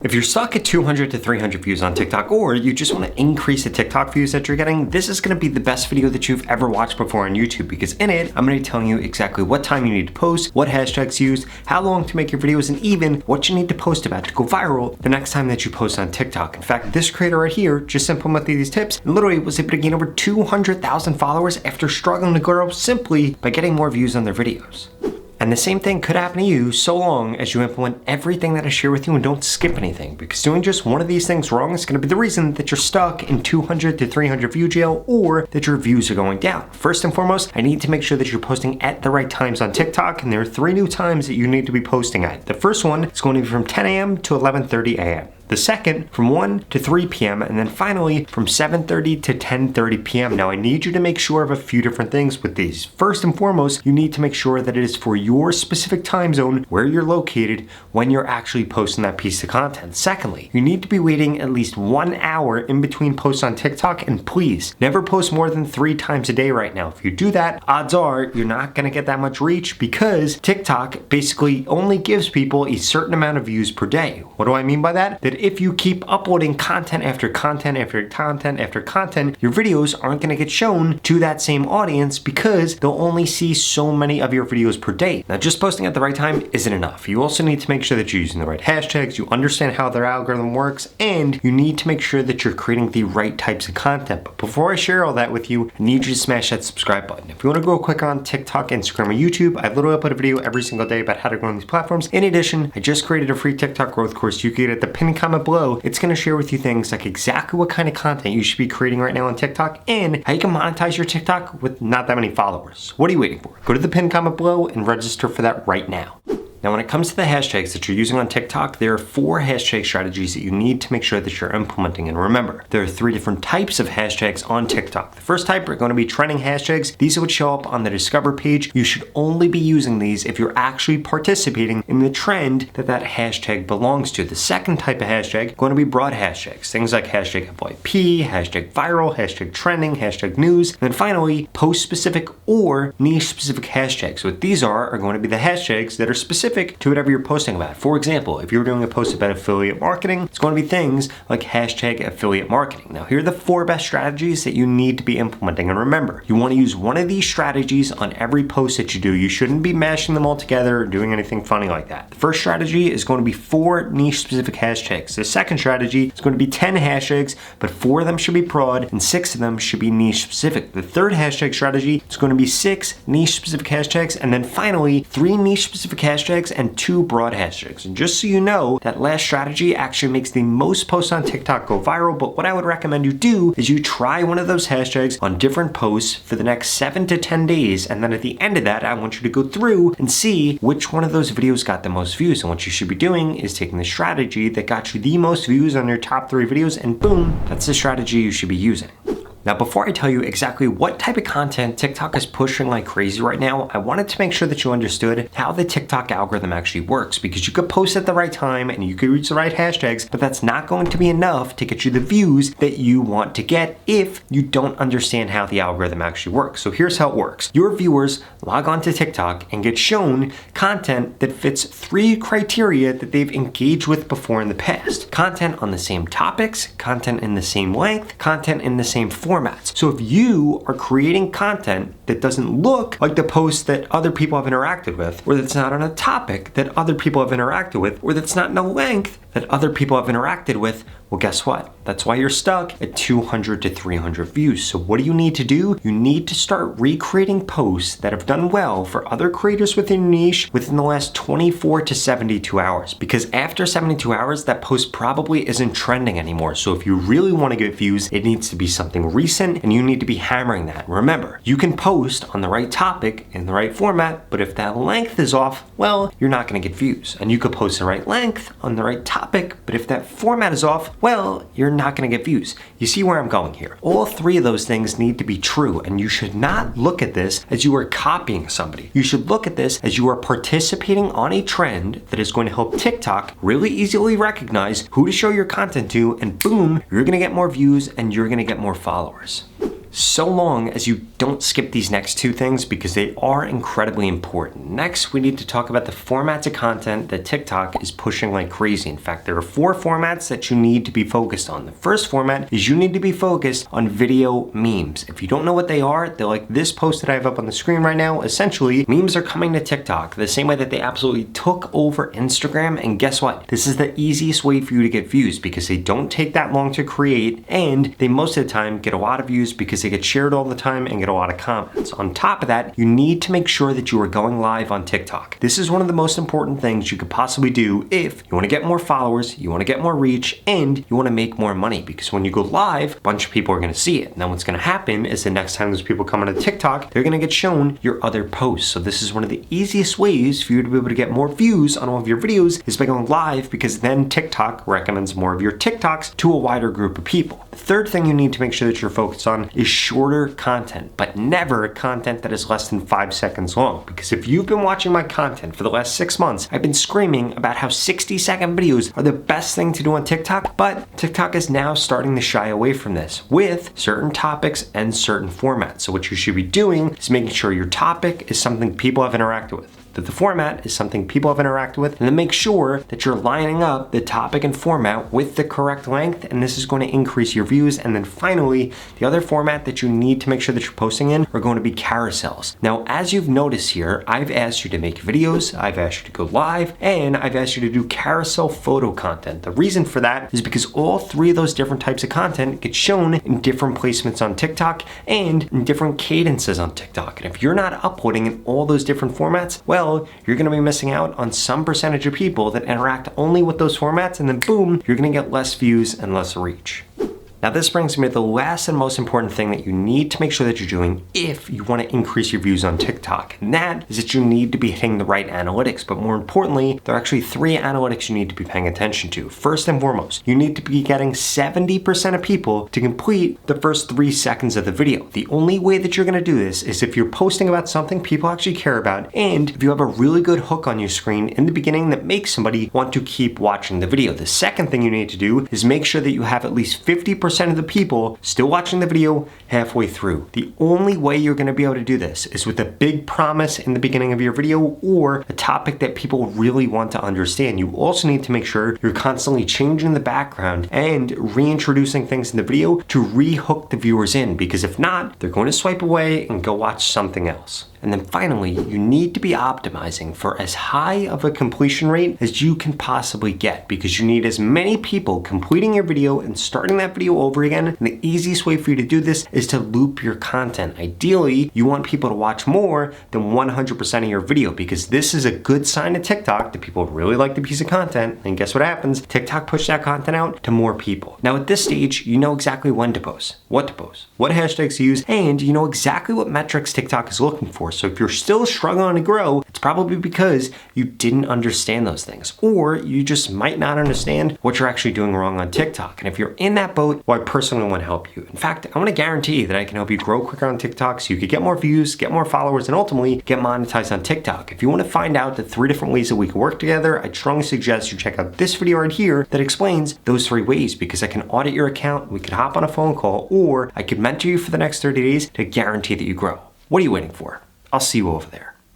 If you're stuck at 200 to 300 views on TikTok, or you just want to increase the TikTok views that you're getting, this is going to be the best video that you've ever watched before on YouTube, because in it, I'm going to be telling you exactly what time you need to post, what hashtags use, how long to make your videos, and even what you need to post about to go viral the next time that you post on TikTok. In fact, this creator right here just implemented these tips and literally was able to gain over 200,000 followers after struggling to grow simply by getting more views on their videos. And the same thing could happen to you so long as you implement everything that I share with you and don't skip anything, because doing just one of these things wrong is going to be the reason that you're stuck in 200 to 300 view jail, or that your views are going down. First and foremost, I need to make sure that you're posting at the right times on TikTok, and there are 3 new times that you need to be posting at. The first one is going to be from 10 a.m. to 11:30 a.m. The second from 1 to 3 p.m. and then finally from 7:30 to 10:30 p.m. Now I need you to make sure of a few different things with these. First and foremost, you need to make sure that it is for your specific time zone where you're located when you're actually posting that piece of content. Secondly, you need to be waiting at least 1 hour in between posts on TikTok, and please never post more than 3 times a day right now. If you do that, odds are you're not gonna get that much reach, because TikTok basically only gives people a certain amount of views per day. What do I mean by that? That if you keep uploading content after content after content after content, your videos aren't going to get shown to that same audience, because they'll only see so many of your videos per day. Now, just posting at the right time isn't enough. You also need to make sure that you're using the right hashtags, you understand how their algorithm works, and you need to make sure that you're creating the right types of content. But before I share all that with you, I need you to smash that subscribe button. If you want to go quick on TikTok, Instagram, or YouTube, I literally upload a video every single day about how to grow on these platforms. In addition, I just created a free TikTok growth course you can get at the pinned comment below. It's going to share with you things like exactly what kind of content you should be creating right now on TikTok, and how you can monetize your TikTok with not that many followers. What are you waiting for? Go to the pinned comment below and register for that right now. Now, when it comes to the hashtags that you're using on TikTok, there are 4 hashtag strategies that you need to make sure that you're implementing. And remember, there are 3 different types of hashtags on TikTok. The first type are going to be trending hashtags. These would show up on the Discover page. You should only be using these if you're actually participating in the trend that that hashtag belongs to. The second type of hashtag going to be broad hashtags. Things like hashtag FYP, hashtag viral, hashtag trending, hashtag news. And then finally, post-specific or niche-specific hashtags. What these are going to be the hashtags that are specific to whatever you're posting about. For example, if you're doing a post about affiliate marketing, it's going to be things like hashtag affiliate marketing. Now, here are the 4 best strategies that you need to be implementing. And remember, you want to use one of these strategies on every post that you do. You shouldn't be mashing them all together or doing anything funny like that. The first strategy is going to be 4 niche specific hashtags. The second strategy is going to be 10 hashtags, but 4 of them should be broad and 6 of them should be niche specific. The third hashtag strategy is going to be 6 niche specific hashtags, and then finally 3 niche specific hashtags and 2 broad hashtags. And just so you know, that last strategy actually makes the most posts on TikTok go viral, but what I would recommend you do is you try one of those hashtags on different posts for the next 7 to 10 days, and then at the end of that, I want you to go through and see which one of those videos got the most views. And what you should be doing is taking the strategy that got you the most views on your top 3 videos, and boom, that's the strategy you should be using. Now, before I tell you exactly what type of content TikTok is pushing like crazy right now, I wanted to make sure that you understood how the TikTok algorithm actually works, because you could post at the right time and you could reach the right hashtags, but that's not going to be enough to get you the views that you want to get if you don't understand how the algorithm actually works. So here's how it works. Your viewers log on to TikTok and get shown content that fits 3 criteria that they've engaged with before in the past. Content on the same topics, content in the same length, content in the same formats. So if you are creating content that doesn't look like the posts that other people have interacted with, or that's not on a topic that other people have interacted with, or that's not in a length that other people have interacted with, well, guess what? That's why you're stuck at 200 to 300 views. So what do you need to do? You need to start recreating posts that have done well for other creators within your niche within the last 24 to 72 hours. Because after 72 hours, that post probably isn't trending anymore. So if you really want to get views, it needs to be something recent, and you need to be hammering that. Remember, you can post on the right topic in the right format, but if that length is off, well, you're not going to get views. And you could post the right length on the right topic, but if that format is off, well, you're not going to get views. You see where I'm going here? All 3 of those things need to be true, and you should not look at this as you are copying somebody. You should look at this as you are participating on a trend that is going to help TikTok really easily recognize who to show your content to, and boom, you're going to get more views and you're going to get more followers. so long as you don't skip these next two things because they are incredibly important. Next, we need to talk about the formats of content that TikTok is pushing like crazy. In fact, there are 4 formats that you need to be focused on. The first format is you need to be focused on video memes. If you don't know what they are, they're like this post that I have up on the screen right now. Essentially, memes are coming to TikTok the same way that they absolutely took over Instagram. And guess what? This is the easiest way for you to get views because they don't take that long to create, and they most of the time get a lot of views because they get shared all the time and get a lot of comments. On top of that, you need to make sure that you are going live on TikTok. This is one of the most important things you could possibly do if you want to get more followers, you want to get more reach, and you want to make more money, because when you go live, a bunch of people are going to see it. Now what's going to happen is the next time those people come onto TikTok, they're going to get shown your other posts. So this is one of the easiest ways for you to be able to get more views on all of your videos is by going live, because then TikTok recommends more of your TikToks to a wider group of people. The third thing you need to make sure that you're focused on is shorter content, but never content that is less than 5 seconds long. Because if you've been watching my content for the last 6 months, I've been screaming about how 60-second videos are the best thing to do on TikTok, but TikTok is now starting to shy away from this with certain topics and certain formats. So what you should be doing is making sure your topic is something people have interacted with, that the format is something people have interacted with, and then make sure that you're lining up the topic and format with the correct length, and this is going to increase your views. And then finally, the other format that you need to make sure that you're posting in are going to be carousels. Now, as you've noticed here, I've asked you to make videos, I've asked you to go live, and I've asked you to do carousel photo content. The reason for that is because all 3 of those different types of content get shown in different placements on TikTok and in different cadences on TikTok. And if you're not uploading in all those different formats, well, you're going to be missing out on some percentage of people that interact only with those formats, and then boom, you're going to get less views and less reach. Now this brings me to the last and most important thing that you need to make sure that you're doing if you want to increase your views on TikTok. And that is that you need to be hitting the right analytics. But more importantly, there are actually 3 analytics you need to be paying attention to. First and foremost, you need to be getting 70% of people to complete the first 3 seconds of the video. The only way that you're going to do this is if you're posting about something people actually care about, and if you have a really good hook on your screen in the beginning that makes somebody want to keep watching the video. The second thing you need to do is make sure that you have at least 50% of the people still watching the video halfway through. The only way you're going to be able to do this is with a big promise in the beginning of your video or a topic that people really want to understand. You also need to make sure you're constantly changing the background and reintroducing things in the video to re-hook the viewers in, because if not, they're going to swipe away and go watch something else. And then finally, you need to be optimizing for as high of a completion rate as you can possibly get, because you need as many people completing your video and starting that video over again. And the easiest way for you to do this is to loop your content. Ideally, you want people to watch more than 100% of your video, because this is a good sign to TikTok that people really like the piece of content. And guess what happens? TikTok pushes that content out to more people. Now at this stage, you know exactly when to post, what hashtags to use, and you know exactly what metrics TikTok is looking for. So if you're still struggling to grow, it's probably because you didn't understand those things, or you just might not understand what you're actually doing wrong on TikTok. And if you're in that boat, well, I personally want to help you. In fact, I want to guarantee that I can help you grow quicker on TikTok so you could get more views, get more followers, and ultimately get monetized on TikTok. If you want to find out the 3 different ways that we can work together, I strongly suggest you check out this video right here that explains those 3 ways, because I can audit your account, we could hop on a phone call, or I could mentor you for the next 30 days to guarantee that you grow. What are you waiting for? I'll see you over there.